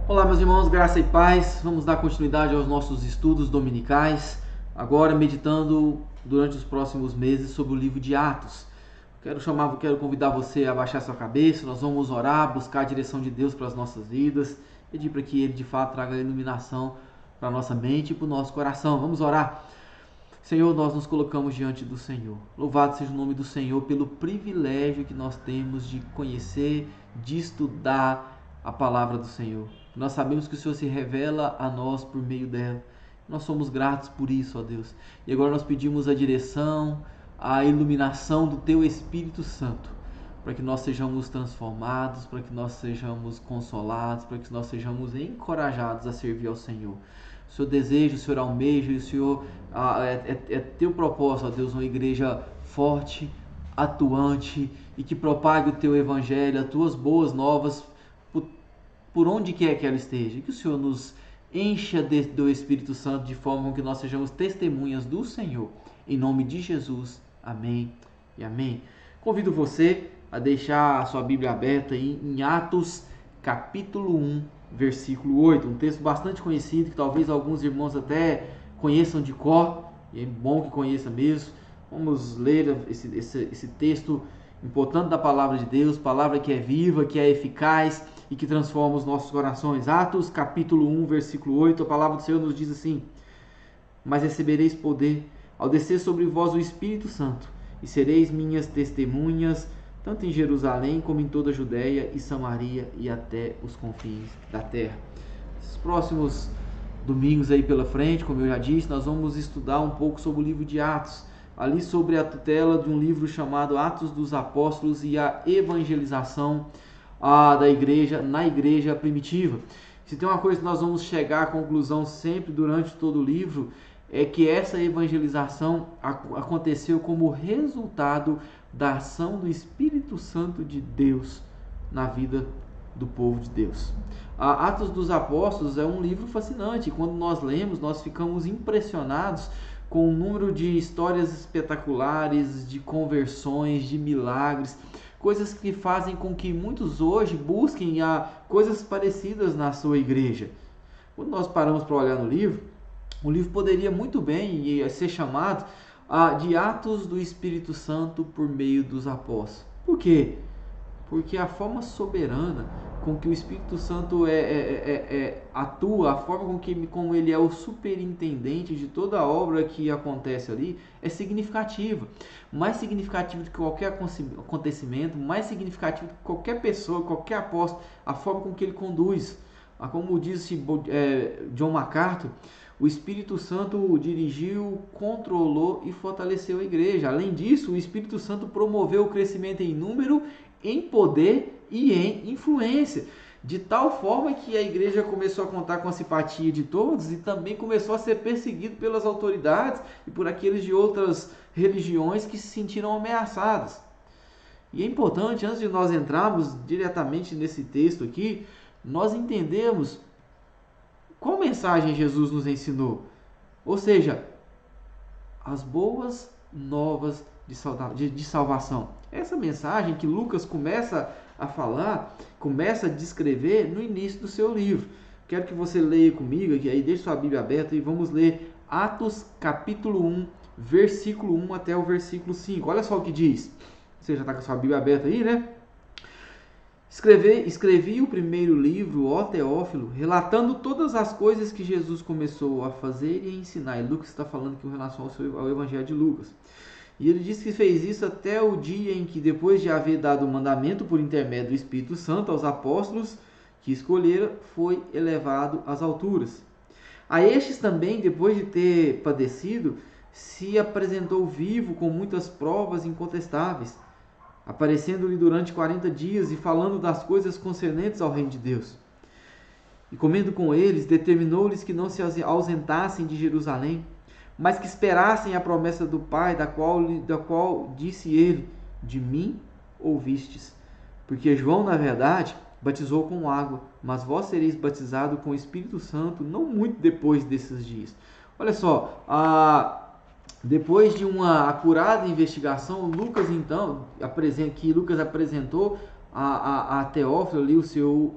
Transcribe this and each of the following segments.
Olá, meus irmãos, graça e paz. Vamos dar continuidade aos nossos estudos dominicais, agora meditando durante os próximos meses sobre o livro de Atos. Quero convidar você a baixar sua cabeça. Nós vamos orar, buscar a direção de Deus para as nossas vidas, pedir para que Ele de fato traga iluminação para a nossa mente e para o nosso coração. Vamos orar. Senhor, nós nos colocamos diante do Senhor. Louvado seja o nome do Senhor pelo privilégio que nós temos de conhecer, de estudar a palavra do Senhor. Nós sabemos que o Senhor se revela a nós por meio dela. Nós somos gratos por isso, ó Deus. E agora nós pedimos a direção, a iluminação do Teu Espírito Santo, para que nós sejamos transformados, para que nós sejamos consolados, para que nós sejamos encorajados a servir ao Senhor. O Senhor deseja, o Senhor almeja, e o Senhor é teu propósito, ó Deus, uma igreja forte, atuante e que propague o teu evangelho, as tuas boas novas por onde quer que ela esteja. Que o Senhor nos encha do Espírito Santo de forma que nós sejamos testemunhas do Senhor. Em nome de Jesus. Amém e amém. Convido você a deixar a sua Bíblia aberta em Atos capítulo 1, versículo 8, um texto bastante conhecido, que talvez alguns irmãos até conheçam de cor, e é bom que conheça mesmo. Vamos ler esse texto importante da palavra de Deus, palavra que é viva, que é eficaz e que transforma os nossos corações. Atos capítulo 1, versículo 8, a palavra do Senhor nos diz assim: mas recebereis poder ao descer sobre vós o Espírito Santo, e sereis minhas testemunhas, tanto em Jerusalém como em toda a Judéia e Samaria e até os confins da terra. Esses próximos domingos aí pela frente, como eu já disse, nós vamos estudar um pouco sobre o livro de Atos, ali sobre a tutela de um livro chamado Atos dos Apóstolos e a evangelização da igreja na igreja primitiva. Se tem uma coisa que nós vamos chegar à conclusão sempre durante todo o livro, é que essa evangelização aconteceu como resultado da ação do Espírito Santo de Deus na vida do povo de Deus. Atos dos Apóstolos é um livro fascinante. Quando nós lemos, nós ficamos impressionados com o número de histórias espetaculares, de conversões, de milagres, coisas que fazem com que muitos hoje busquem coisas parecidas na sua igreja. Quando nós paramos para olhar no livro, o livro poderia muito bem ser chamado de Atos do Espírito Santo por meio dos apóstolos. Por quê? Porque a forma soberana com que o Espírito Santo atua, a forma como ele é o superintendente de toda a obra que acontece ali, é significativa. Mais significativo do que qualquer acontecimento, mais significativo do que qualquer pessoa, qualquer apóstolo, a forma com que ele conduz. Como disse John MacArthur, o Espírito Santo dirigiu, controlou e fortaleceu a igreja. Além disso, o Espírito Santo promoveu o crescimento em número, em poder e em influência, de tal forma que a igreja começou a contar com a simpatia de todos e também começou a ser perseguido pelas autoridades e por aqueles de outras religiões que se sentiram ameaçadas. E é importante, antes de nós entrarmos diretamente nesse texto aqui, nós entendemos qual mensagem Jesus nos ensinou. Ou seja, as boas novas de salvação. Essa mensagem que Lucas começa a falar, começa a descrever no início do seu livro. Quero que você leia comigo aqui, aí deixe sua Bíblia aberta e vamos ler Atos capítulo 1, versículo 1 até o versículo 5. Olha só o que diz. Você já está com a sua Bíblia aberta aí, né? Escrevi o primeiro livro, ó Teófilo, relatando todas as coisas que Jesus começou a fazer e a ensinar. E Lucas está falando aqui em relação ao Evangelho de Lucas. E ele diz que fez isso até o dia em que, depois de haver dado o mandamento por intermédio do Espírito Santo aos apóstolos que escolheram, foi elevado às alturas. A estes também, depois de ter padecido, se apresentou vivo com muitas provas incontestáveis, aparecendo-lhe durante 40 dias e falando das coisas concernentes ao reino de Deus. E comendo com eles, determinou-lhes que não se ausentassem de Jerusalém, mas que esperassem a promessa do Pai, da qual disse ele: de mim ouvistes. Porque João, na verdade, batizou com água, mas vós sereis batizados com o Espírito Santo não muito depois desses dias. Olha só, depois de uma acurada investigação, Lucas apresentou a Teófilo ali o seu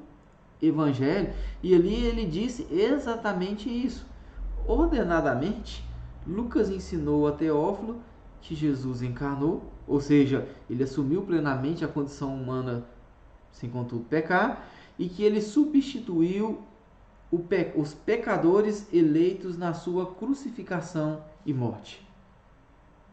evangelho, e ali ele disse exatamente isso. Ordenadamente, Lucas ensinou a Teófilo que Jesus encarnou, ou seja, ele assumiu plenamente a condição humana sem contudo pecar, e que ele substituiu os pecadores eleitos na sua crucificação e morte.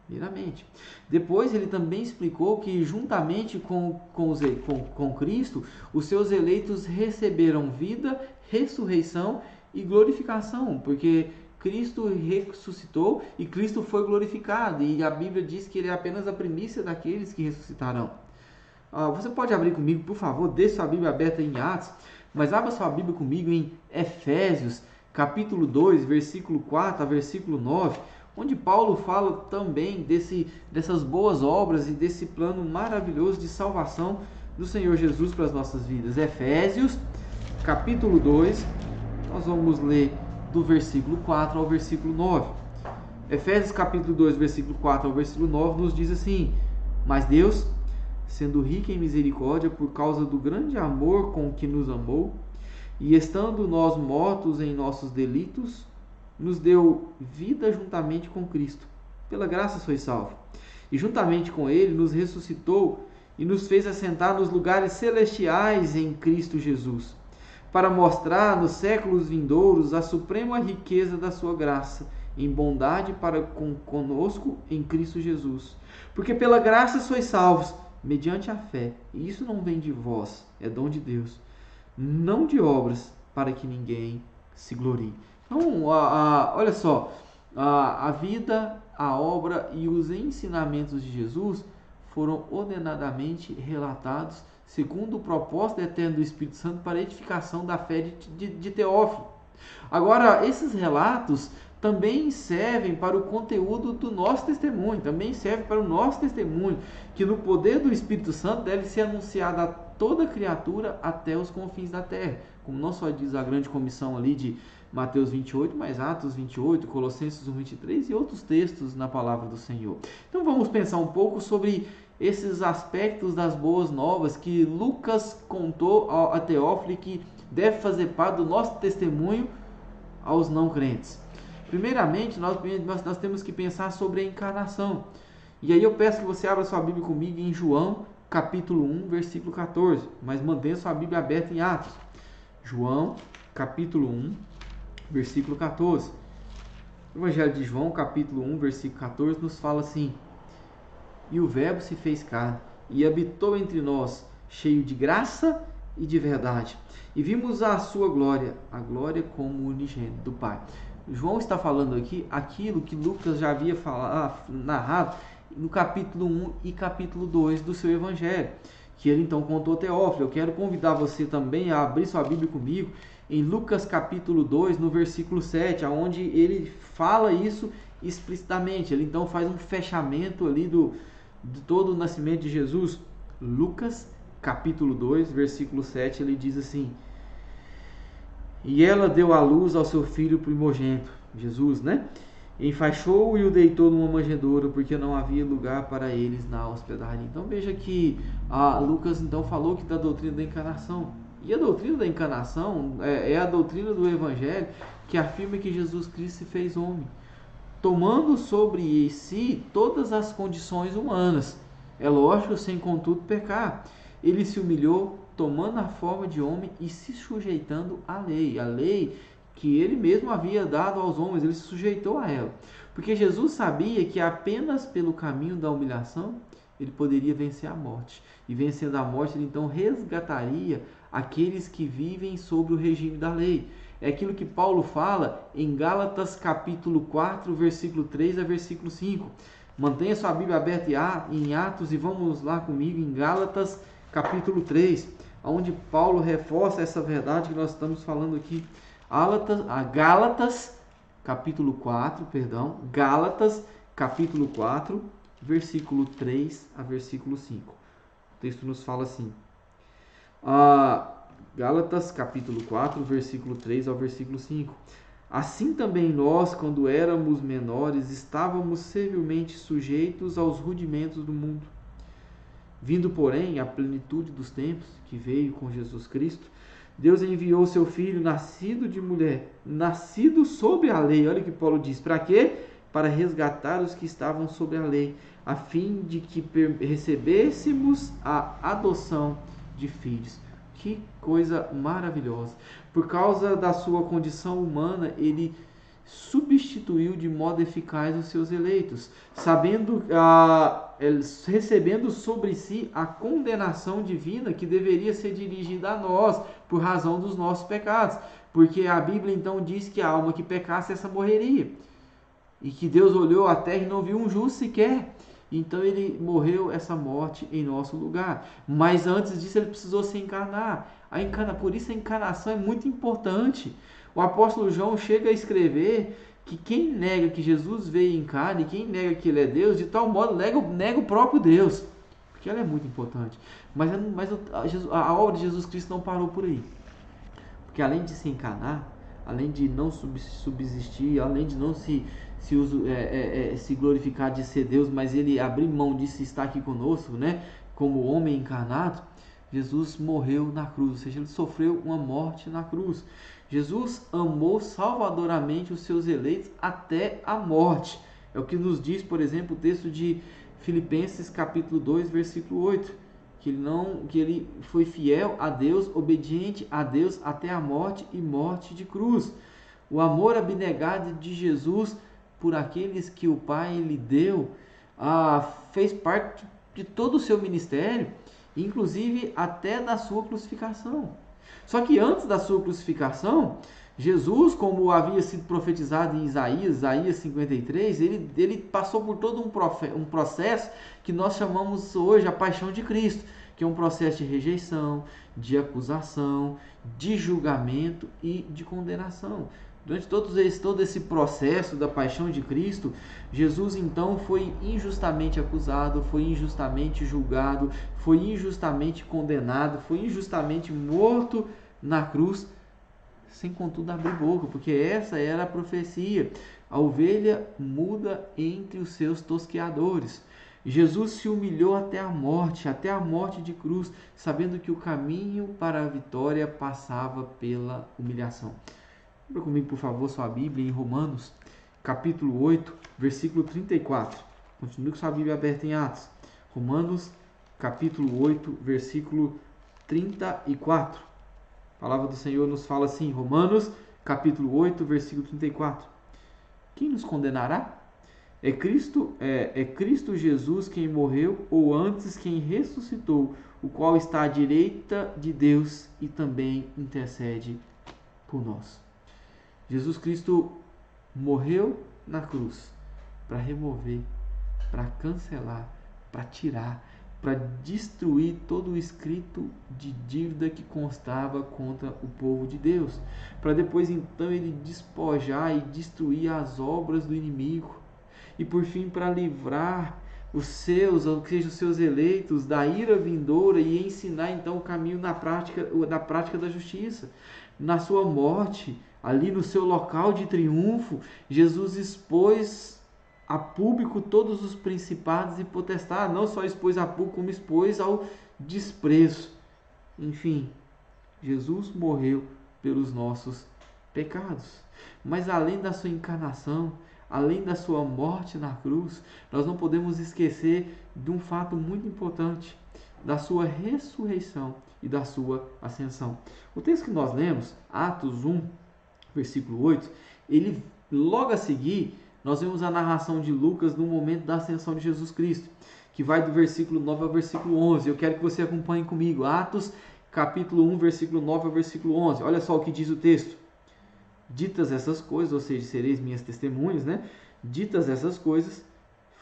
Primeiramente. Depois ele também explicou que juntamente com Cristo, os seus eleitos receberam vida, ressurreição e glorificação, porque Cristo ressuscitou e Cristo foi glorificado, e a Bíblia diz que ele é apenas a primícia daqueles que ressuscitarão. Você pode abrir comigo, por favor, deixe sua Bíblia aberta em Atos, mas abra sua Bíblia comigo em Efésios, capítulo 2, versículo 4 a versículo 9, onde Paulo fala também dessas boas obras e desse plano maravilhoso de salvação do Senhor Jesus para as nossas vidas. Efésios, capítulo 2, nós vamos ler do versículo 4 ao versículo 9. Efésios, capítulo 2, versículo 4 ao versículo 9, nos diz assim: Mas Deus, sendo rico em misericórdia, por causa do grande amor com que nos amou, e estando nós mortos em nossos delitos, nos deu vida juntamente com Cristo. Pela graça sois salvos. E juntamente com Ele nos ressuscitou e nos fez assentar nos lugares celestiais em Cristo Jesus, para mostrar nos séculos vindouros a suprema riqueza da sua graça, em bondade para conosco em Cristo Jesus. Porque pela graça sois salvos, mediante a fé. E isso não vem de vós, é dom de Deus, não de obras, para que ninguém se glorie. Então, olha só, a vida, a obra e os ensinamentos de Jesus foram ordenadamente relatados segundo o propósito eterno do Espírito Santo para a edificação da fé de Teófilo. Agora, esses relatos também servem para o conteúdo do nosso testemunho, também serve para o nosso testemunho, que no poder do Espírito Santo deve ser anunciado a toda criatura até os confins da terra, como não só diz a grande comissão ali de Mateus 28, mas Atos 28, Colossenses 1, 23 e outros textos na palavra do Senhor. Então vamos pensar um pouco sobre esses aspectos das boas novas que Lucas contou a Teófilo e que deve fazer parte do nosso testemunho aos não crentes. Primeiramente, nós temos que pensar sobre a encarnação. E aí eu peço que você abra sua Bíblia comigo em João, capítulo 1, versículo 14. Mas mantenha sua Bíblia aberta em Atos. João, capítulo 1, versículo 14. O Evangelho de João, capítulo 1, versículo 14, nos fala assim: E o Verbo se fez carne e habitou entre nós, cheio de graça e de verdade. E vimos a sua glória, a glória como unigênito do Pai. João está falando aqui aquilo que Lucas já havia narrado no capítulo 1 e capítulo 2 do seu Evangelho, que ele então contou a Teófilo. Eu quero convidar você também a abrir sua Bíblia comigo em Lucas capítulo 2, no versículo 7, onde ele fala isso explicitamente. Ele então faz um fechamento ali de todo o nascimento de Jesus. Lucas capítulo 2, versículo 7, ele diz assim: E ela deu à luz ao seu filho primogênito, Jesus, né? Enfaixou-o e o deitou numa manjedoura, porque não havia lugar para eles na hospedaria. Então veja que Lucas então falou que da doutrina da encarnação. E a doutrina da encarnação é a doutrina do Evangelho que afirma que Jesus Cristo se fez homem, tomando sobre si todas as condições humanas. É lógico, sem contudo pecar. Ele se humilhou, tomando a forma de homem e se sujeitando à lei que ele mesmo havia dado aos homens. Ele se sujeitou a ela, porque Jesus sabia que apenas pelo caminho da humilhação ele poderia vencer a morte, e vencendo a morte ele então resgataria aqueles que vivem sob o regime da lei. É aquilo que Paulo fala em Gálatas capítulo 4, versículo 3 a versículo 5. Mantenha sua Bíblia aberta em Atos e vamos lá comigo em Gálatas capítulo 3, onde Paulo reforça essa verdade que nós estamos falando aqui. Gálatas capítulo 4, Gálatas capítulo 4, versículo 3 a versículo 5. O texto nos fala assim: Gálatas capítulo 4, versículo 3 ao versículo 5. Assim também nós, quando éramos menores, estávamos servilmente sujeitos aos rudimentos do mundo. Vindo, porém, à plenitude dos tempos, que veio com Jesus Cristo, Deus enviou seu Filho, nascido de mulher, nascido sob a lei. Olha o que Paulo diz. Para quê? Para resgatar os que estavam sob a lei, a fim de que recebêssemos a adoção de filhos. Que coisa maravilhosa. Por causa da sua condição humana, ele substituiu de modo eficaz os seus eleitos, recebendo sobre si a condenação divina que deveria ser dirigida a nós por razão dos nossos pecados, porque a Bíblia então diz que a alma que pecasse, essa morreria, e que Deus olhou a terra e não viu um justo sequer. Então ele morreu essa morte em nosso lugar. Mas antes disso ele precisou se encarnar. Por isso a encarnação é muito importante. O apóstolo João chega a escrever que quem nega que Jesus veio em carne, quem nega que ele é Deus, de tal modo nega o próprio Deus. Porque ela é muito importante. Mas a obra de Jesus Cristo não parou por aí. Porque além de se encarnar, além de não subsistir, além de não se glorificar de ser Deus, mas ele abrir mão de se estar aqui conosco, né, como homem encarnado, Jesus morreu na cruz, ou seja, ele sofreu uma morte na cruz. Jesus amou salvadoramente os seus eleitos até a morte. É o que nos diz, por exemplo, o texto de Filipenses capítulo 2, versículo 8, que ele foi fiel a Deus, obediente a Deus até a morte e morte de cruz. O amor abnegado de Jesus por aqueles que o Pai lhe deu fez parte de todo o seu ministério, inclusive até da sua crucificação. Só que antes da sua crucificação, Jesus, como havia sido profetizado em Isaías 53, ele passou por todo um processo que nós chamamos hoje a paixão de Cristo, que é um processo de rejeição, de acusação, de julgamento e de condenação. Durante todo esse processo da paixão de Cristo, Jesus então foi injustamente acusado, foi injustamente julgado, foi injustamente condenado, foi injustamente morto na cruz, sem contudo abrir boca, porque essa era a profecia. A ovelha muda entre os seus tosqueadores. Jesus se humilhou até a morte de cruz, sabendo que o caminho para a vitória passava pela humilhação. Abra comigo, por favor, sua Bíblia em Romanos, capítulo 8, versículo 34. Continue com sua Bíblia aberta em Atos. Romanos, capítulo 8, versículo 34. A palavra do Senhor nos fala assim, Romanos, capítulo 8, versículo 34. Quem nos condenará? É Cristo Jesus quem morreu, ou antes quem ressuscitou, o qual está à direita de Deus e também intercede por nós. Jesus Cristo morreu na cruz para remover, para cancelar, para tirar, para destruir todo o escrito de dívida que constava contra o povo de Deus, para depois então ele despojar e destruir as obras do inimigo, e por fim para livrar os seus eleitos da ira vindoura e ensinar então o caminho da prática da justiça. Na sua morte, ali no seu local de triunfo, Jesus expôs a público todos os principados e potestades, não só expôs a público, como expôs ao desprezo. Enfim, Jesus morreu pelos nossos pecados. Mas além da sua encarnação, além da sua morte na cruz, nós não podemos esquecer de um fato muito importante, da sua ressurreição e da sua ascensão. O texto que nós lemos, Atos 1, versículo 8, ele logo a seguir, nós vemos a narração de Lucas no momento da ascensão de Jesus Cristo, que vai do versículo 9 ao versículo 11. Eu quero que você acompanhe comigo. Atos, capítulo 1, versículo 9 ao versículo 11. Olha só o que diz o texto. Ditas essas coisas, ou seja, sereis minhas testemunhas, né? Ditas essas coisas,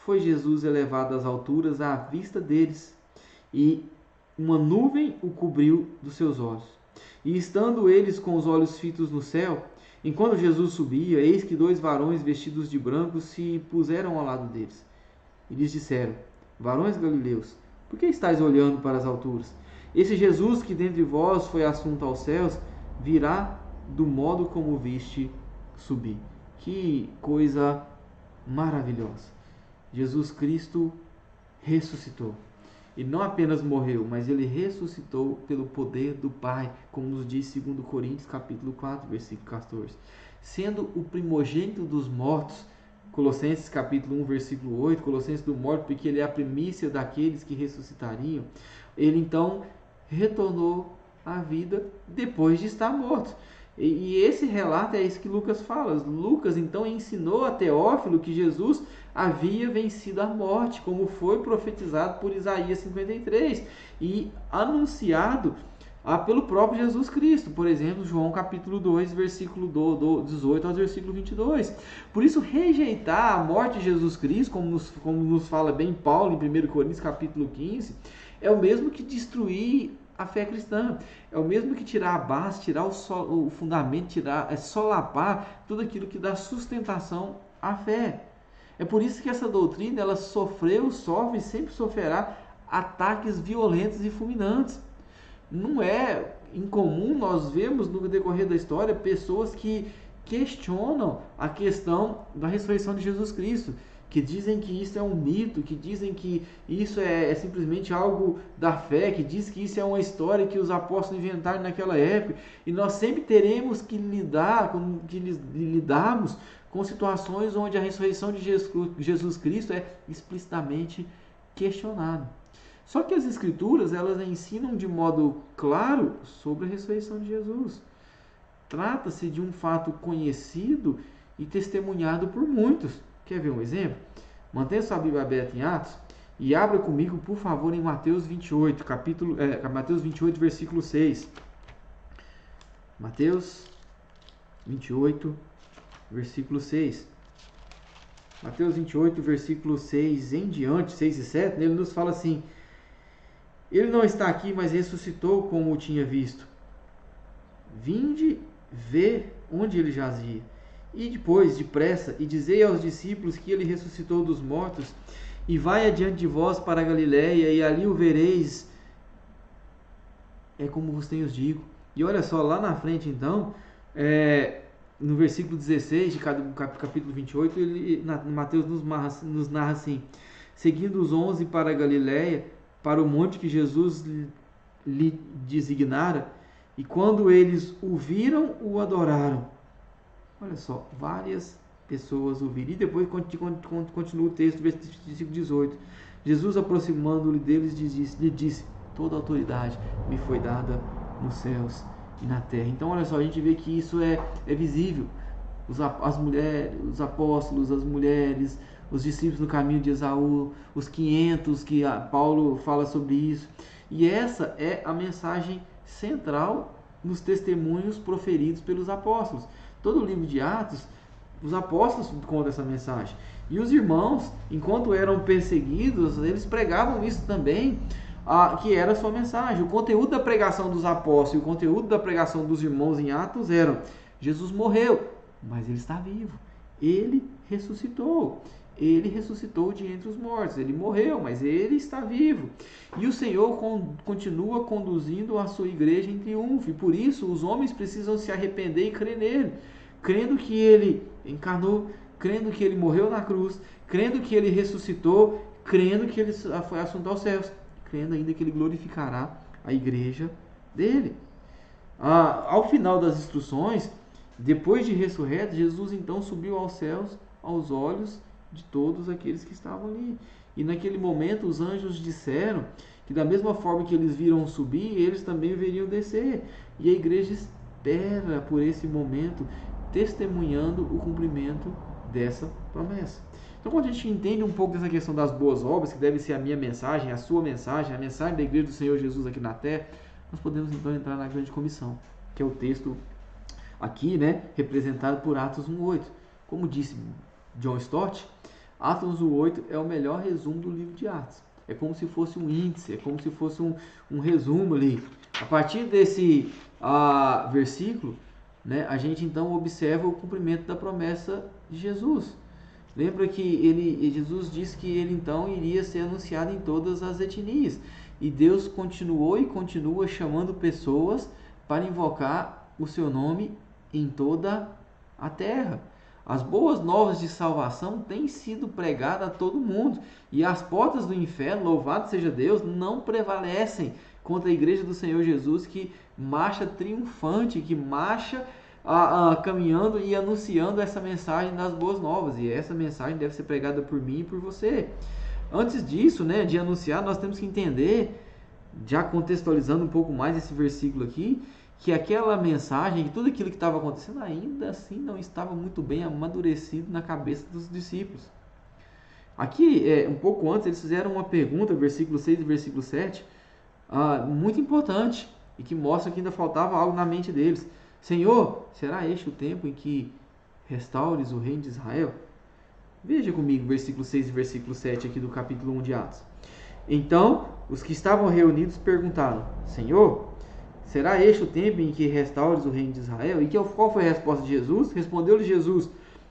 foi Jesus elevado às alturas à vista deles, e uma nuvem o cobriu dos seus olhos. E estando eles com os olhos fitos no céu, enquanto Jesus subia, eis que 2 varões vestidos de branco se puseram ao lado deles. E lhes disseram: varões galileus, por que estáis olhando para as alturas? Esse Jesus que dentre vós foi assunto aos céus, virá do modo como o viste subir. Que coisa maravilhosa! Jesus Cristo ressuscitou. Ele não apenas morreu, mas ele ressuscitou pelo poder do Pai, como nos diz 2 Coríntios capítulo 4, versículo 14. Sendo o primogênito dos mortos, Colossenses capítulo 1, versículo 8, Colossenses do morto, porque ele é a primícia daqueles que ressuscitariam, ele então retornou à vida depois de estar morto. E esse relato é isso que Lucas fala. Lucas então ensinou a Teófilo que Jesus havia vencido a morte, como foi profetizado por Isaías 53 e anunciado pelo próprio Jesus Cristo. Por exemplo, João capítulo 2, versículo 18 ao versículo 22. Por isso, rejeitar a morte de Jesus Cristo, como nos fala bem Paulo em 1 Coríntios capítulo 15, é o mesmo que destruir a fé cristã. É o mesmo que tirar a base, tirar o fundamento, solapar tudo aquilo que dá sustentação à fé. É por isso que essa doutrina ela sofre e sempre sofrerá ataques violentos e fulminantes. Não é incomum nós vemos no decorrer da história pessoas que questionam a questão da ressurreição de Jesus Cristo, que dizem que isso é um mito, que dizem que isso é simplesmente algo da fé, que diz que isso é uma história que os apóstolos inventaram naquela época, e nós sempre teremos que lidarmos com situações onde a ressurreição de Jesus Cristo é explicitamente questionada. Só que as Escrituras, elas ensinam de modo claro sobre a ressurreição de Jesus. Trata-se de um fato conhecido e testemunhado por muitos. Quer ver um exemplo? Mantenha sua Bíblia aberta em Atos e abra comigo, por favor, em Mateus 28, Mateus 28, versículo 6. Mateus 28, versículo 6. Mateus 28, versículo 6 em diante, 6 e 7, ele nos fala assim: ele não está aqui, mas ressuscitou como o tinha visto. Vinde ver onde ele jazia. E depois, depressa, e dizei aos discípulos que ele ressuscitou dos mortos, e vai adiante de vós para a Galiléia, e ali o vereis. É como vos tenho digo. E olha só, lá na frente então, no versículo 16 de capítulo 28, Mateus nos narra assim: seguindo os 11 para a Galiléia, para o monte que Jesus lhe designara, e quando eles o viram, o adoraram. Olha só, várias pessoas o viram. E depois continua o texto, versículo 18. Jesus, aproximando-lhe deles, lhe disse: toda a autoridade me foi dada nos céus e na terra. Então, olha só, a gente vê que isso é visível. As mulheres, os apóstolos, as mulheres, os discípulos no caminho de Esaú, os 500 que Paulo fala sobre isso. E essa é a mensagem central nos testemunhos proferidos pelos apóstolos. Todo o livro de Atos, os apóstolos contam essa mensagem. E os irmãos, enquanto eram perseguidos, eles pregavam isso também, que era a sua mensagem. O conteúdo da pregação dos apóstolos e o conteúdo da pregação dos irmãos em Atos eram: Jesus morreu, mas ele está vivo. Ele ressuscitou. Ele ressuscitou de entre os mortos. Ele morreu, mas ele está vivo. E o Senhor continua conduzindo a sua igreja em triunfo. E por isso os homens precisam se arrepender e crer nele. Crendo que ele encarnou, crendo que ele morreu na cruz, crendo que ele ressuscitou, crendo que ele foi assunto aos céus, crendo ainda que ele glorificará a igreja dele. Ao final das instruções, depois de ressurreto, Jesus então subiu aos céus aos olhos de todos aqueles que estavam ali. E naquele momento os anjos disseram que da mesma forma que eles viram subir, eles também veriam descer. E a igreja espera por esse momento, testemunhando o cumprimento dessa promessa. Então, quando a gente entende um pouco dessa questão das boas obras, que deve ser a minha mensagem, a sua mensagem, a mensagem da igreja do Senhor Jesus aqui na terra, nós podemos então entrar na grande comissão, que é o texto aqui, representado por Atos 1:8. Como disse John Stott, Atos 1:8 é o melhor resumo do livro de Atos. É como se fosse um índice, é como se fosse um resumo ali. A partir desse versículo, a gente então observa o cumprimento da promessa de Jesus. Lembra que Jesus disse que ele então iria ser anunciado em todas as etnias. E Deus continuou e continua chamando pessoas para invocar o seu nome em toda a terra. As boas novas de salvação têm sido pregadas a todo mundo. E as portas do inferno, louvado seja Deus, não prevalecem contra a igreja do Senhor Jesus, que marcha triunfante, que marcha caminhando e anunciando essa mensagem das boas novas. E essa mensagem deve ser pregada por mim e por você. Antes disso, né, de anunciar, nós temos que entender, já contextualizando um pouco mais esse versículo aqui, que aquela mensagem, que tudo aquilo que estava acontecendo ainda assim não estava muito bem amadurecido na cabeça dos discípulos. Aqui, um pouco antes, eles fizeram uma pergunta, versículo 6 e versículo 7, muito importante, e que mostra que ainda faltava algo na mente deles. Senhor, será este o tempo em que restaures o reino de Israel? Veja comigo versículo 6 e versículo 7 aqui do capítulo 1 de Atos. Então, os que estavam reunidos perguntaram: Senhor, será este o tempo em que restaures o reino de Israel? E qual foi a resposta de Jesus? Respondeu-lhe Jesus: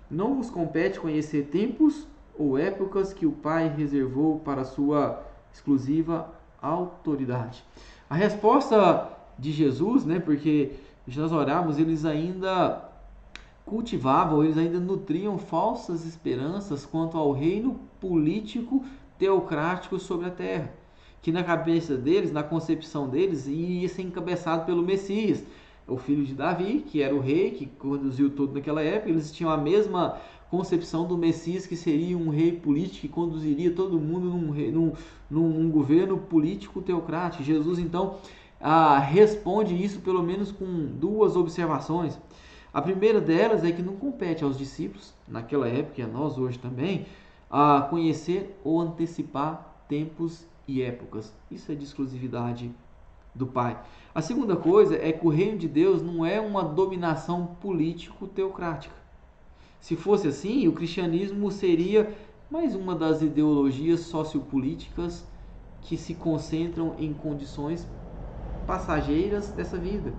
Não vos compete conhecer tempos ou épocas que o Pai reservou para a sua exclusiva autoridade. A resposta de Jesus, né, porque se nós orarmos, eles ainda cultivavam, eles ainda nutriam falsas esperanças quanto ao reino político teocrático sobre a terra, que na cabeça deles, na concepção deles, ia ser encabeçado pelo Messias, o filho de Davi, que era o rei que conduziu tudo naquela época. Eles tinham a mesma concepção do Messias, que seria um rei político que conduziria todo mundo num governo político teocrático. Jesus então responde isso pelo menos com duas observações. A primeira delas é que não compete aos discípulos, naquela época e a nós hoje também, conhecer ou antecipar tempos e épocas. Isso é de exclusividade do Pai. A segunda coisa é que o reino de Deus não é uma dominação político-teocrática. Se fosse assim, o cristianismo seria mais uma das ideologias sociopolíticas que se concentram em condições passageiras dessa vida.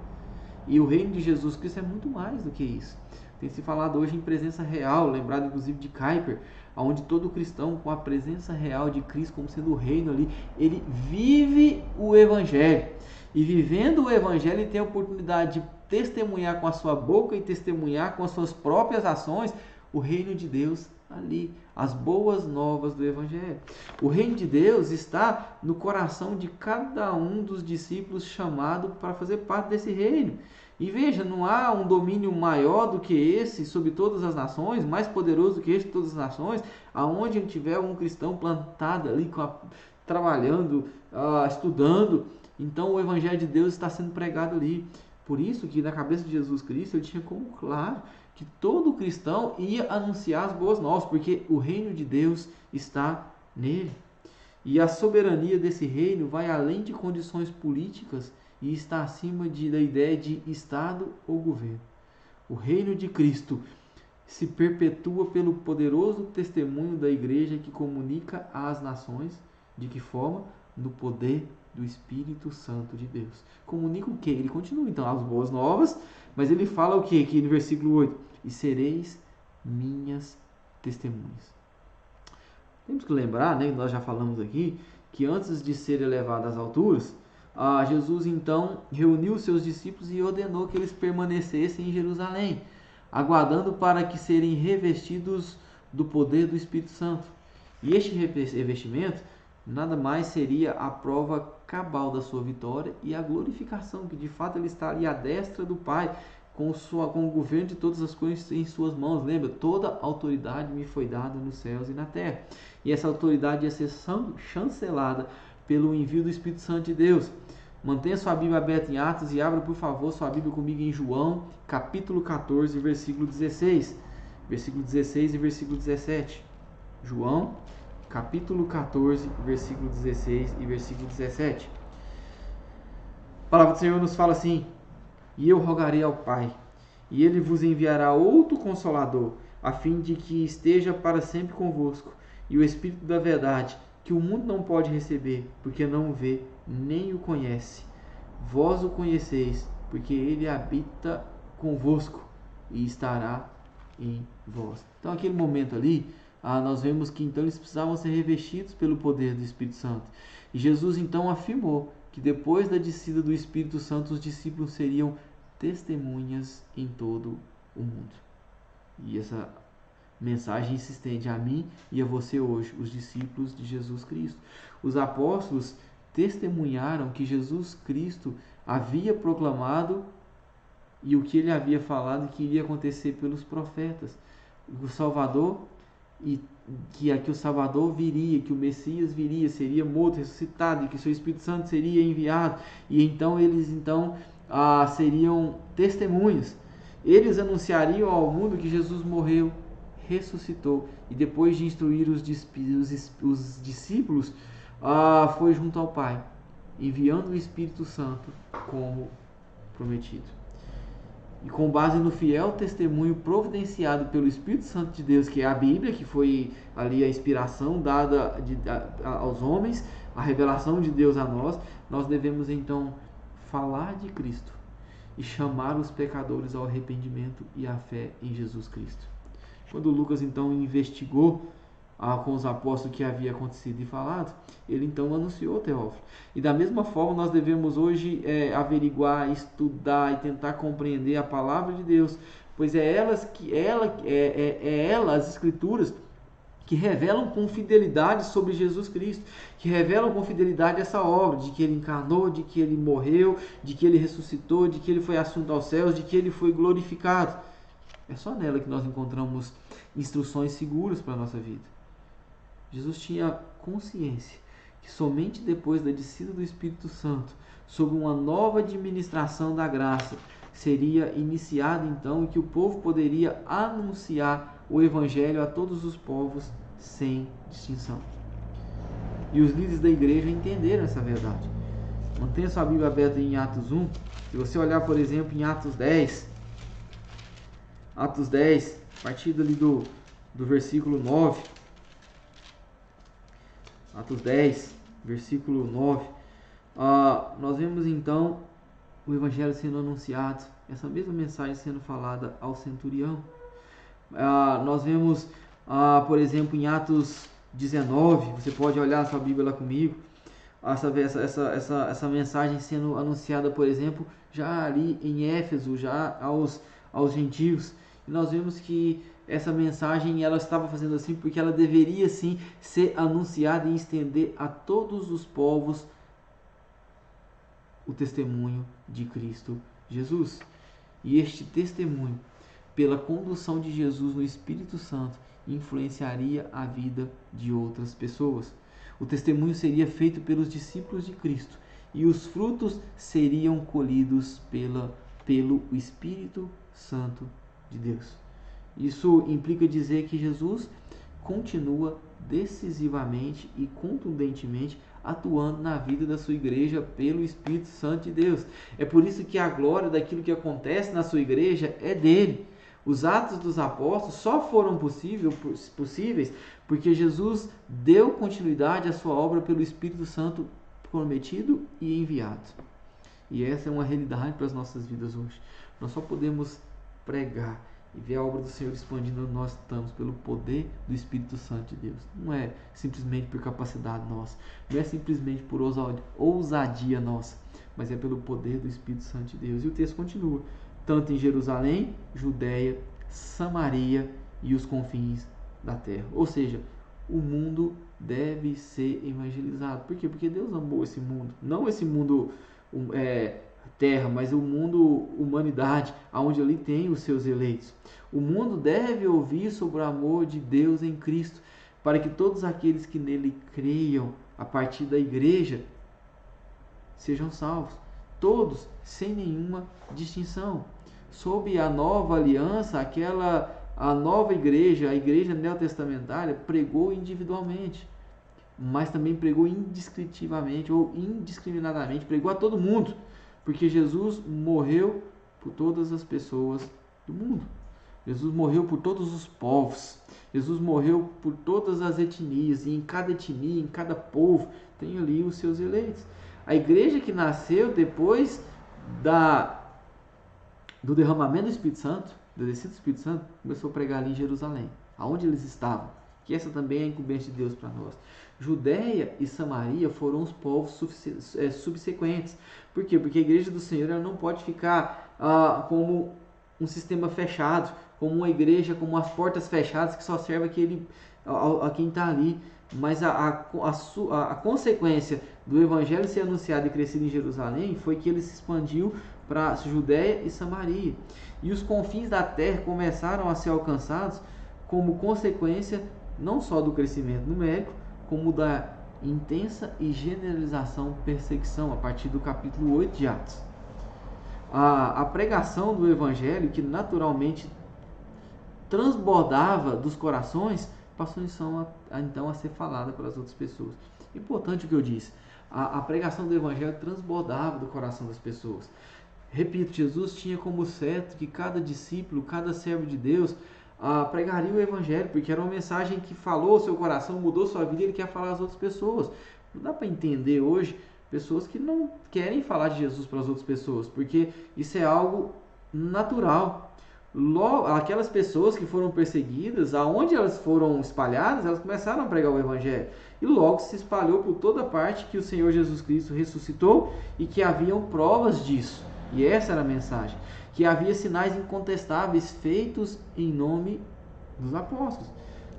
E o reino de Jesus Cristo é muito mais do que isso. Tem se falado hoje em presença real, lembrado inclusive de Kuyper, onde todo cristão com a presença real de Cristo como sendo o reino ali, ele vive o Evangelho. E vivendo o Evangelho, ele tem a oportunidade de testemunhar com a sua boca e testemunhar com as suas próprias ações o reino de Deus ali, as boas novas do Evangelho. O reino de Deus está no coração de cada um dos discípulos chamado para fazer parte desse reino. E veja, não há um domínio maior do que esse sobre todas as nações, mais poderoso do que esse sobre todas as nações, aonde tiver um cristão plantado ali, trabalhando, estudando, então o Evangelho de Deus está sendo pregado ali. Por isso que na cabeça de Jesus Cristo ele tinha como claro que todo cristão ia anunciar as boas novas, porque o reino de Deus está nele. E a soberania desse reino vai além de condições políticas e está acima da ideia de Estado ou governo. O reino de Cristo se perpetua pelo poderoso testemunho da igreja que comunica às nações. De que forma? No poder do Espírito Santo de Deus. Comunica o quê? Ele continua então as boas novas, mas ele fala o quê? Aqui no versículo 8: E sereis minhas testemunhas. Temos que lembrar, né, nós já falamos aqui, que antes de ser elevado às alturas, Jesus então reuniu os seus discípulos e ordenou que eles permanecessem em Jerusalém, aguardando para que serem revestidos do poder do Espírito Santo. E este revestimento nada mais seria a prova cabal da sua vitória e a glorificação, que de fato ele está ali à destra do Pai, com o governo de todas as coisas em suas mãos. Lembra? Toda autoridade me foi dada nos céus e na terra. E essa autoridade ia ser chancelada pelo envio do Espírito Santo de Deus. Mantenha sua Bíblia aberta em Atos e abra, por favor, sua Bíblia comigo em João, capítulo 14, versículo 16. Versículo 16 e versículo 17. João, capítulo 14, versículo 16 e versículo 17. A palavra do Senhor nos fala assim: E eu rogarei ao Pai, e Ele vos enviará outro Consolador, a fim de que esteja para sempre convosco, e o Espírito da verdade, que o mundo não pode receber, porque não o vê, nem o conhece. Vós o conheceis, porque Ele habita convosco e estará em vós. Então, aquele momento ali, nós vemos que então eles precisavam ser revestidos pelo poder do Espírito Santo. E Jesus então afirmou que depois da descida do Espírito Santo, os discípulos seriam testemunhas em todo o mundo. E essa Mensagem insistente a mim e a você hoje, os discípulos de Jesus Cristo. Os apóstolos testemunharam que Jesus Cristo havia proclamado e o que ele havia falado que iria acontecer pelos profetas. O Salvador, e que aqui o Salvador viria, que o Messias viria, seria morto, ressuscitado, e que o seu Espírito Santo seria enviado. E então eles seriam testemunhas. Eles anunciariam ao mundo que Jesus morreu, ressuscitou, e depois de instruir os discípulos, foi junto ao Pai, enviando o Espírito Santo como prometido. E com base no fiel testemunho providenciado pelo Espírito Santo de Deus, que é a Bíblia, que foi ali a inspiração dada aos homens, a revelação de Deus a nós, nós devemos então falar de Cristo e chamar os pecadores ao arrependimento e à fé em Jesus Cristo. Quando Lucas então investigou com os apóstolos o que havia acontecido e falado, ele então anunciou Teófilo. E da mesma forma nós devemos hoje averiguar, estudar e tentar compreender a palavra de Deus, pois as Escrituras que revelam com fidelidade sobre Jesus Cristo, que revelam com fidelidade essa obra, de que ele encarnou, de que ele morreu, de que ele ressuscitou, de que ele foi assunto aos céus, de que ele foi glorificado. É só nela que nós encontramos instruções seguras para a nossa vida. Jesus tinha consciência que somente depois da descida do Espírito Santo, sob uma nova administração da graça, seria iniciado então e que o povo poderia anunciar o Evangelho a todos os povos sem distinção. E os líderes da igreja entenderam essa verdade. Mantenha sua Bíblia aberta em Atos 1. Se você olhar, por exemplo, em Atos 10, a partir dali do versículo 9, Atos 10, versículo 9, nós vemos então o Evangelho sendo anunciado, essa mesma mensagem sendo falada ao centurião. Nós vemos, por exemplo, em Atos 19, você pode olhar a sua Bíblia lá comigo, essa mensagem sendo anunciada, por exemplo, já ali em Éfeso, já aos gentios. E nós vemos que essa mensagem ela estava fazendo assim porque ela deveria sim ser anunciada e estender a todos os povos o testemunho de Cristo Jesus. E este testemunho, pela condução de Jesus no Espírito Santo, influenciaria a vida de outras pessoas. O testemunho seria feito pelos discípulos de Cristo e os frutos seriam colhidos pelo Espírito Santo de Deus. Isso implica dizer que Jesus continua decisivamente e contundentemente atuando na vida da sua igreja pelo Espírito Santo de Deus. É por isso que a glória daquilo que acontece na sua igreja é dele. Os atos dos apóstolos só foram possíveis porque Jesus deu continuidade à sua obra pelo Espírito Santo prometido e enviado. E essa é uma realidade para as nossas vidas hoje. Nós só podemos pregar e ver a obra do Senhor expandindo onde nós estamos pelo poder do Espírito Santo de Deus. Não é simplesmente por capacidade nossa, não é simplesmente por ousadia nossa, mas é pelo poder do Espírito Santo de Deus. E o texto continua, tanto em Jerusalém, Judeia, Samaria e os confins da terra. Ou seja, o mundo deve ser evangelizado. Por quê? Porque Deus amou esse mundo, não esse mundo terra, mas o mundo humanidade, onde ali tem os seus eleitos. O mundo deve ouvir sobre o amor de Deus em Cristo, para que todos aqueles que nele creiam, a partir da igreja, sejam salvos. Todos, sem nenhuma distinção. Sob a nova aliança, a nova igreja, a igreja neotestamentária, pregou individualmente, mas também pregou indescritivamente ou indiscriminadamente, pregou a todo mundo, porque Jesus morreu por todas as pessoas do mundo. Jesus morreu por todos os povos. Jesus morreu por todas as etnias. E em cada etnia, em cada povo, tem ali os seus eleitos. A igreja que nasceu depois do derramamento do Espírito Santo, da descida do Espírito Santo, começou a pregar ali em Jerusalém, aonde eles estavam. Que essa também é a incumbência de Deus para nós. Judeia e Samaria foram os povos subsequentes. Por quê? Porque a igreja do Senhor ela não pode ficar como um sistema fechado, como uma igreja, como as portas fechadas que só serve a quem está ali. Mas a consequência do evangelho ser anunciado e crescido em Jerusalém foi que ele se expandiu para Judéia e Samaria. E os confins da terra começaram a ser alcançados como consequência não só do crescimento numérico, como da intensa e generalização perseguição, a partir do capítulo 8 de Atos. A pregação do evangelho, que naturalmente transbordava dos corações, passou então a ser falada para as outras pessoas. Importante o que eu disse, a pregação do evangelho transbordava do coração das pessoas. Repito, Jesus tinha como certo que cada discípulo, cada servo de Deus pregaria o evangelho, porque era uma mensagem que falou o seu coração, mudou sua vida e ele quer falar às outras pessoas. Não dá para entender hoje pessoas que não querem falar de Jesus para as outras pessoas, porque isso é algo natural. Logo, aquelas pessoas que foram perseguidas, aonde elas foram espalhadas, elas começaram a pregar o evangelho. E logo se espalhou por toda parte que o Senhor Jesus Cristo ressuscitou e que haviam provas disso. E essa era a mensagem. Que havia sinais incontestáveis feitos em nome dos apóstolos.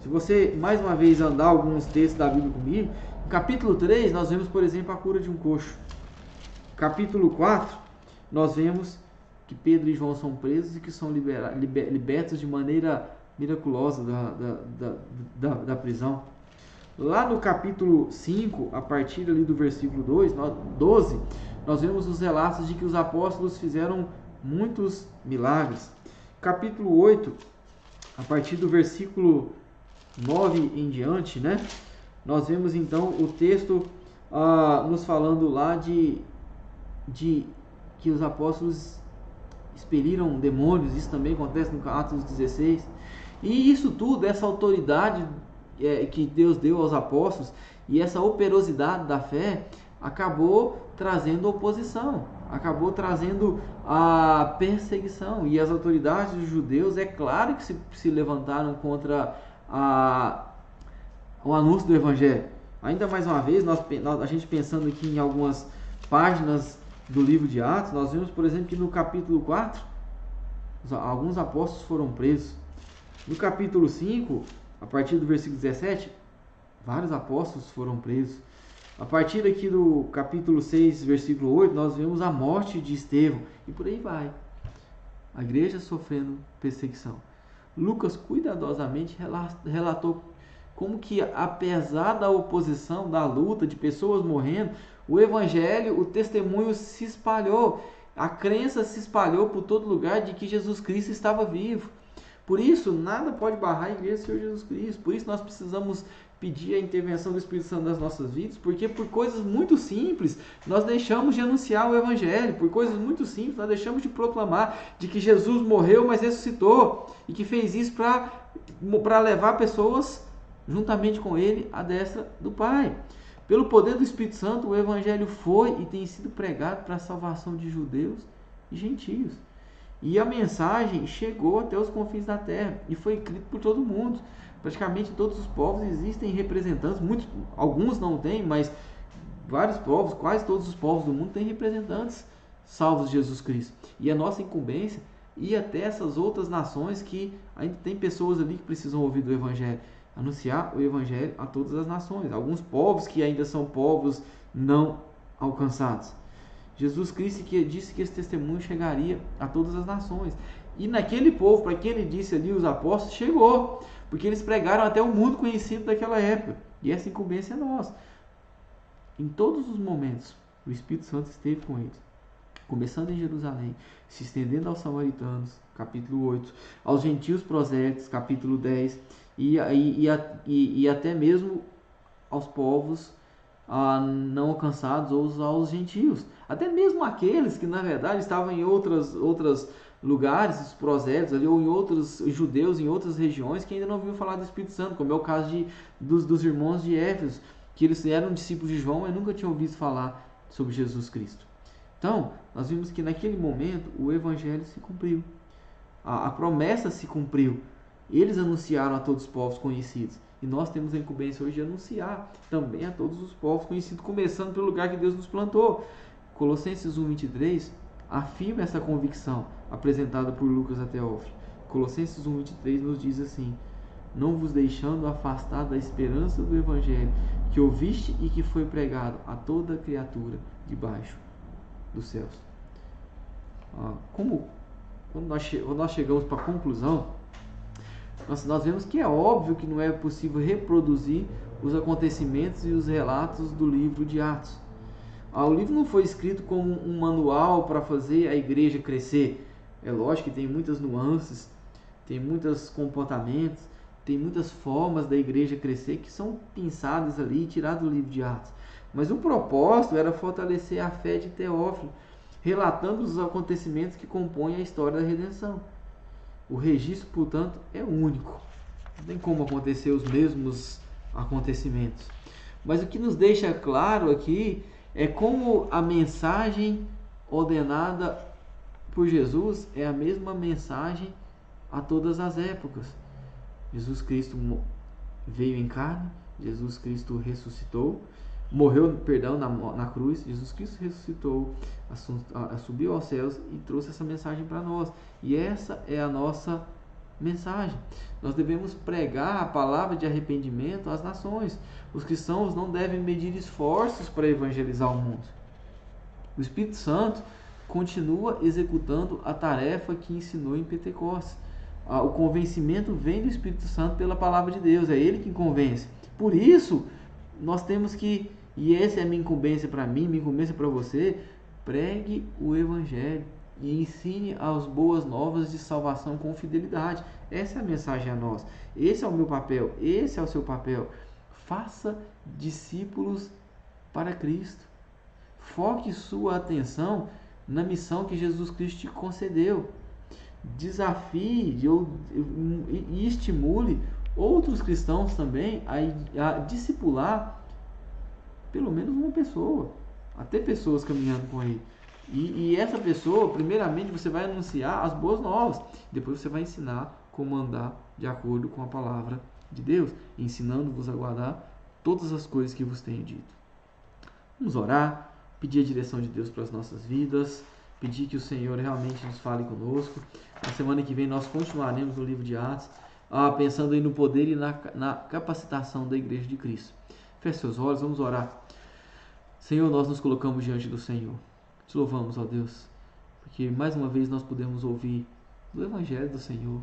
Se você, mais uma vez, andar alguns textos da Bíblia comigo, no capítulo 3, nós vemos, por exemplo, a cura de um coxo. Capítulo 4, nós vemos que Pedro e João são presos e que são libertos de maneira miraculosa da prisão. Lá no capítulo 5, a partir ali do versículo 12, nós vemos os relatos de que os apóstolos fizeram muitos milagres. Capítulo 8, a partir do versículo 9 em diante, né? Nós vemos então o texto nos falando lá de que os apóstolos expeliram demônios. Isso também acontece no Atos 16. E isso tudo, essa autoridade que Deus deu aos apóstolos e essa operosidade da fé acabou trazendo oposição, acabou trazendo a perseguição, e as autoridades dos judeus, é claro que se levantaram contra o anúncio do evangelho. Ainda mais uma vez, a gente pensando aqui em algumas páginas do livro de Atos, nós vemos, por exemplo, que no capítulo 4, alguns apóstolos foram presos. No capítulo 5, a partir do versículo 17, vários apóstolos foram presos. A partir aqui do capítulo 6, versículo 8, nós vemos a morte de Estevão. E por aí vai. A igreja sofrendo perseguição. Lucas cuidadosamente relatou como que, apesar da oposição, da luta, de pessoas morrendo, o evangelho, o testemunho se espalhou. A crença se espalhou por todo lugar de que Jesus Cristo estava vivo. Por isso, nada pode barrar a igreja do Senhor Jesus Cristo. Por isso, nós precisamos pedir a intervenção do Espírito Santo nas nossas vidas, porque por coisas muito simples nós deixamos de anunciar o evangelho, por coisas muito simples nós deixamos de proclamar de que Jesus morreu, mas ressuscitou, e que fez isso para levar pessoas juntamente com ele à destra do Pai. Pelo poder do Espírito Santo, o evangelho foi e tem sido pregado para a salvação de judeus e gentios. E a mensagem chegou até os confins da terra e foi escrito por todo mundo. Praticamente todos os povos existem representantes, alguns não têm, mas vários povos, quase todos os povos do mundo têm representantes salvos de Jesus Cristo. E a nossa incumbência ir até essas outras nações que ainda tem pessoas ali que precisam ouvir do evangelho, anunciar o evangelho a todas as nações, alguns povos que ainda são povos não alcançados. Jesus Cristo que disse que esse testemunho chegaria a todas as nações. E naquele povo, para quem ele disse ali, os apóstolos, chegou. Porque eles pregaram até o mundo conhecido daquela época. E essa incumbência é nossa. Em todos os momentos, o Espírito Santo esteve com eles. Começando em Jerusalém, se estendendo aos samaritanos, capítulo 8, aos gentios prosélitos, capítulo 10, e até mesmo aos povos não alcançados ou aos gentios. Até mesmo aqueles que na verdade estavam em outros lugares, os prosélitos ali, ou em outros judeus em outras regiões que ainda não ouviram falar do Espírito Santo, como é o caso dos irmãos de Éfeso, que eles eram discípulos de João e nunca tinham ouvido falar sobre Jesus Cristo. Então, nós vimos que naquele momento o evangelho se cumpriu, a promessa se cumpriu. Eles anunciaram a todos os povos conhecidos. E nós temos a incumbência hoje de anunciar também a todos os povos conhecidos, começando pelo lugar que Deus nos plantou. Colossenses 1:23 afirma essa convicção apresentada por Lucas a Teófilo. Colossenses 1:23 nos diz assim: não vos deixando afastar da esperança do Evangelho que ouviste e que foi pregado a toda criatura debaixo dos céus. Quando nós chegamos para a conclusão, nós vemos que é óbvio que não é possível reproduzir os acontecimentos e os relatos do livro de Atos. O livro não foi escrito como um manual para fazer a igreja crescer. É lógico que tem muitas nuances, tem muitos comportamentos, tem muitas formas da igreja crescer que são pensadas ali e tiradas do livro de Atos. Mas o propósito era fortalecer a fé de Teófilo, relatando os acontecimentos que compõem a história da redenção. O registro, portanto, é único. Não tem como acontecer os mesmos acontecimentos. Mas o que nos deixa claro aqui é como a mensagem ordenada por Jesus é a mesma mensagem a todas as épocas. Jesus Cristo veio em carne, Jesus Cristo ressuscitou, morreu, na cruz, Jesus Cristo ressuscitou, subiu aos céus e trouxe essa mensagem para nós. E essa é a nossa mensagem. Nós devemos pregar a palavra de arrependimento às nações. Os cristãos não devem medir esforços para evangelizar o mundo. O Espírito Santo continua executando a tarefa que ensinou em Pentecostes. O convencimento vem do Espírito Santo pela palavra de Deus, é Ele que convence. Por isso, nós temos que, e essa é a minha incumbência para mim, minha incumbência para você, pregue o Evangelho e ensine as boas novas de salvação com fidelidade. Essa é a mensagem a nós. Esse é o meu papel, esse é o seu papel. Faça discípulos para Cristo. Foque sua atenção na missão que Jesus Cristo te concedeu. Desafie e estimule outros cristãos também a discipular pelo menos uma pessoa, até pessoas caminhando com ele. E essa pessoa, primeiramente, você vai anunciar as boas novas, depois você vai ensinar como andar de acordo com a palavra de Deus, ensinando-vos a guardar todas as coisas que vos tenho dito. Vamos orar, pedir a direção de Deus para as nossas vidas, pedir que o Senhor realmente nos fale conosco. Na semana que vem nós continuaremos no livro de Atos, pensando aí no poder e na capacitação da igreja de Cristo. Feche seus olhos, vamos orar. Senhor, nós nos colocamos diante do Senhor. Te louvamos, ó Deus, porque mais uma vez nós podemos ouvir do Evangelho do Senhor,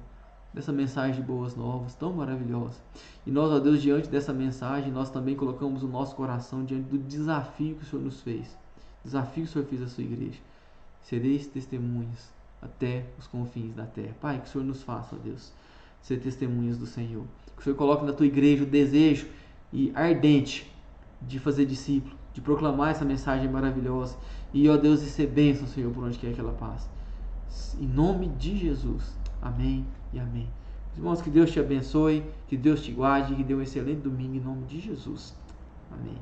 dessa mensagem de boas novas tão maravilhosa. E nós, ó Deus, diante dessa mensagem, nós também colocamos o nosso coração diante do desafio que o Senhor nos fez. Desafio que o Senhor fez à sua igreja. Sereis testemunhas até os confins da terra. Pai, que o Senhor nos faça, ó Deus, ser testemunhas do Senhor. Que o Senhor coloque na tua igreja o desejo e ardente de fazer discípulo, de proclamar essa mensagem maravilhosa. E, ó Deus, de ser bênção, Senhor, por onde quer que ela passe. Em nome de Jesus. Amém e amém. Irmãos, que Deus te abençoe, que Deus te guarde, que dê um excelente domingo em nome de Jesus. Amém.